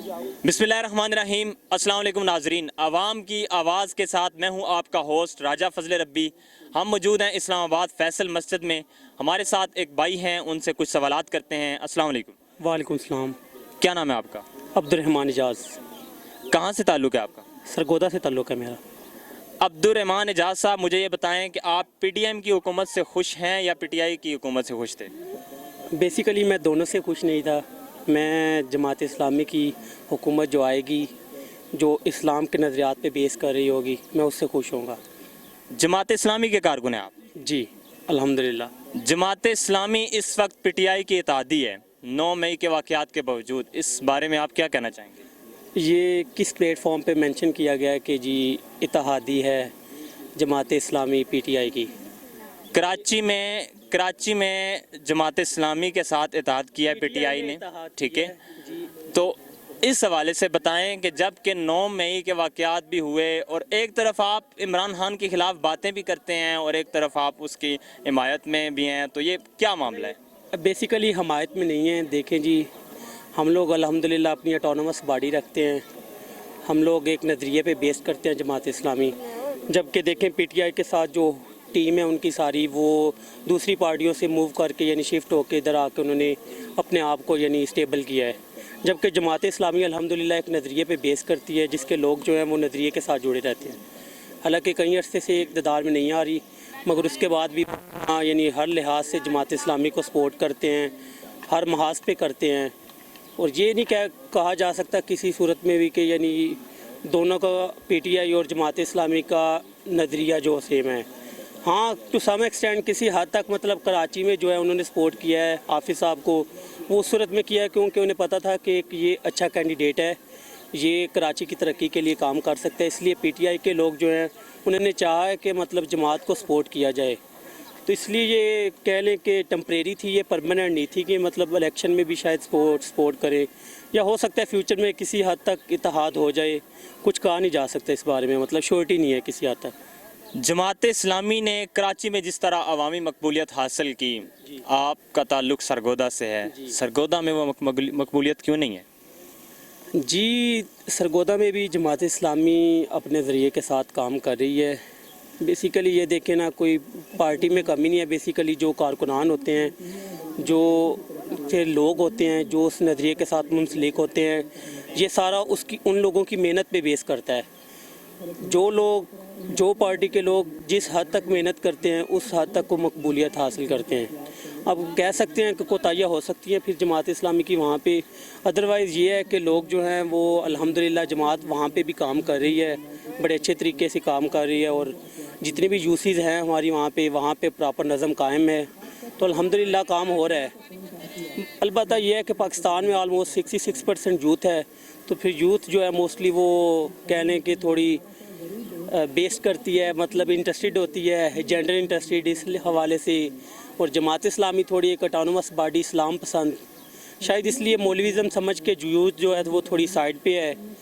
बिस्मिल्लाहिर्रहमानिर्रहीम। अस्सलाम वालेकुम नाजरीन, आवाम की आवाज़ के साथ मैं हूं आपका होस्ट राजा फजल रब्बी। हम मौजूद हैं इस्लामाबाद फैसल मस्जिद में। हमारे साथ एक भाई हैं, उनसे कुछ सवालात करते हैं। अस्सलाम वालेकुम। वालेकुम सलाम। क्या नाम है आपका? अब्दुर्रहमान इजाज़। कहाँ से ताल्लुक़ है आपका? सरगोदा से ताल्लुक़ है मेरा। अब्दुर्रहमान इजाज़ साहब, मुझे ये बताएं कि आप PTM की हुकूमत से खुश हैं या PTI की हुकूमत से खुश थे? बेसिकली मैं दोनों से खुश नहीं था। मैं जमात इस्लामी की हुकूमत जो आएगी, जो इस्लाम के नज़रियात पे बेस कर रही होगी, मैं उससे खुश होऊंगा। जमात इस्लामी के कारकुन हैं आप? जी अल्हम्दुलिल्लाह। जमात इस्लामी इस वक्त PTI की इतादी है 9 मई के वाक़यात के बावजूद। इस बारे में आप क्या कहना चाहेंगे? ये किस प्लेटफॉर्म पे मेंशन किया गया है कि जी इत्तेहादी है जमात इस्लामी PTI की? कराची में जमात इस्लामी के साथ इत्तेहाद किया है PTI ने, ठीक है। तो इस हवाले से बताएं कि जब कि 9 मई के वाक़यात भी हुए और एक तरफ आप इमरान खान के ख़िलाफ़ बातें भी करते हैं और एक तरफ आप उसकी हिमायत में भी हैं, तो ये क्या मामला है? बेसिकली हमायत में नहीं है। देखें जी, हम लोग अल्हम्दुलिल्लाह अपनी ऑटोनमस बॉडी रखते हैं। हम लोग एक नज़रिए पे बेस करते हैं जमात इस्लामी। जबकि देखें PTI के साथ जो टीम है उनकी सारी वो दूसरी पार्टियों से मूव करके यानी शिफ्ट होकर इधर आके उन्होंने अपने आप को यानी स्टेबल किया है। जबकि जमात इस्लामी अल्हम्दुलिल्लाह एक नज़रिए पे बेस करती है जिसके लोग जो हैं वो नज़रिए के साथ जुड़े रहते हैं। हालांकि कई अरसे से इक़्तिदार में नहीं आ रही, मगर उसके बाद भी यानी हर लिहाज से जमात इस्लामी को सपोर्ट करते हैं, हर महाज पे करते हैं। और ये नहीं कहा जा सकता किसी सूरत में भी कि यानी दोनों का PTI और जमात इस्लामी का नज़रिया जो सेम है। हाँ, टू सम एक्सटेंट किसी हद तक मतलब कराची में जो है उन्होंने सपोर्ट किया है हाफिज़ साहब को, वो उस सूरत में किया है क्योंकि उन्हें पता था कि ये अच्छा कैंडिडेट है, ये कराची की तरक्की के लिए काम कर सकता है। इसलिए PTI के लोग जो हैं उन्होंने चाहा है कि मतलब जमात को सपोर्ट किया जाए। तो इसलिए ये कह लें कि टेम्परेरी थी, ये परमानेंट नहीं थी कि मतलब इलेक्शन में भी शायद सपोर्ट करे, या हो सकता है फ्यूचर में किसी हद तक इत्तेहाद हो जाए। कुछ कहा नहीं जा सकता इस बारे में, मतलब श्योरिटी नहीं है किसी हद तक। जमात इस्लामी ने कराची में जिस तरह अवामी मकबूलियत हासिल की, आपका ताल्लुक़ सरगोदा से है, सरगोदा में वो मकबूलियत क्यों नहीं है? जी, सरगोदा में भी जमात इस्लामी अपने ज़रिए के साथ काम कर रही है। बेसिकली ये देखें ना, कोई पार्टी में कमी नहीं है। बेसिकली जो कारकुनान होते हैं, जो फिर लोग होते हैं जो उस नज़रिए के साथ मुंसलिक होते हैं, ये सारा उसकी उन लोगों की मेहनत पे बेस करता है। जो पार्टी के लोग जिस हद तक मेहनत करते हैं उस हद तक वो मकबूलियत हासिल करते हैं। अब कह सकते हैं कि कोताहियाँ हो सकती हैं फिर जमात इस्लामी की वहाँ पे, अदरवाइज़ ये है कि लोग जो हैं वो अल्हम्दुलिल्लाह जमात वहाँ पे भी काम कर रही है, बड़े अच्छे तरीके से काम कर रही है। और जितने भी यूसीज़ हैं हमारी वहाँ पे प्रॉपर नज़म कायम है, तो अल्हम्दुलिल्लाह काम हो रहा है। अलबत्ता ये है कि पाकिस्तान में ऑलमोस्ट 66% यूथ है, तो फिर यूथ जो है मोस्टली वो कह लें कि थोड़ी बेस करती है, मतलब इंटरेस्टेड होती है, जेंडर इंटरेस्टेड इस हवाले से। और जमात इस्लामी थोड़ी एक ऑटोनमस बॉडी, इस्लाम पसंद, शायद इसलिए मौलविज़म समझ के यूथ जो है वो थोड़ी साइड पे है।